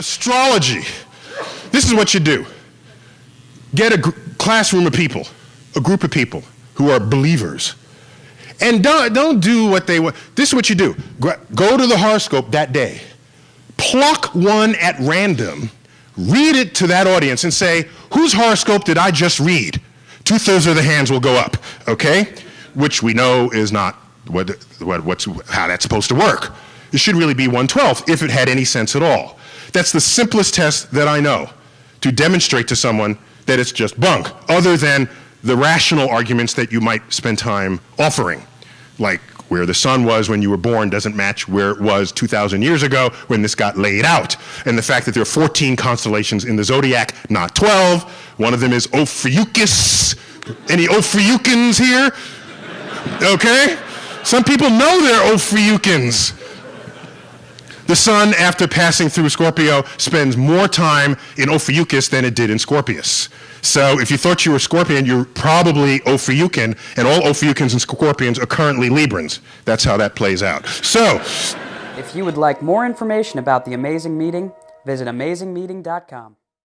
Astrology. This is what you do. Get a classroom of people, a group of people who are believers. And don't do what they want. This is what you do. Go to the horoscope that day. Pluck one at random, read it to that audience and say, whose horoscope did I just read? 2/3 of the hands will go up, okay? Which we know is not how that's supposed to work. It should really be 1/12 if it had any sense at all. That's the simplest test that I know to demonstrate to someone that it's just bunk, other than the rational arguments that you might spend time offering, like where the sun was when you were born doesn't match where it was 2,000 years ago when this got laid out. And the fact that there are 14 constellations in the Zodiac, not 12. One of them is Ophiuchus. Any Ophiuchans here? Okay? Some people know they're Ophiuchans. The sun, after passing through Scorpio, spends more time in Ophiuchus than it did in Scorpius. So if you thought you were Scorpion, you're probably Ophiuchian, and all Ophiuchans and Scorpions are currently Librans. That's how that plays out. So, if you would like more information about the Amazing Meeting, visit amazingmeeting.com.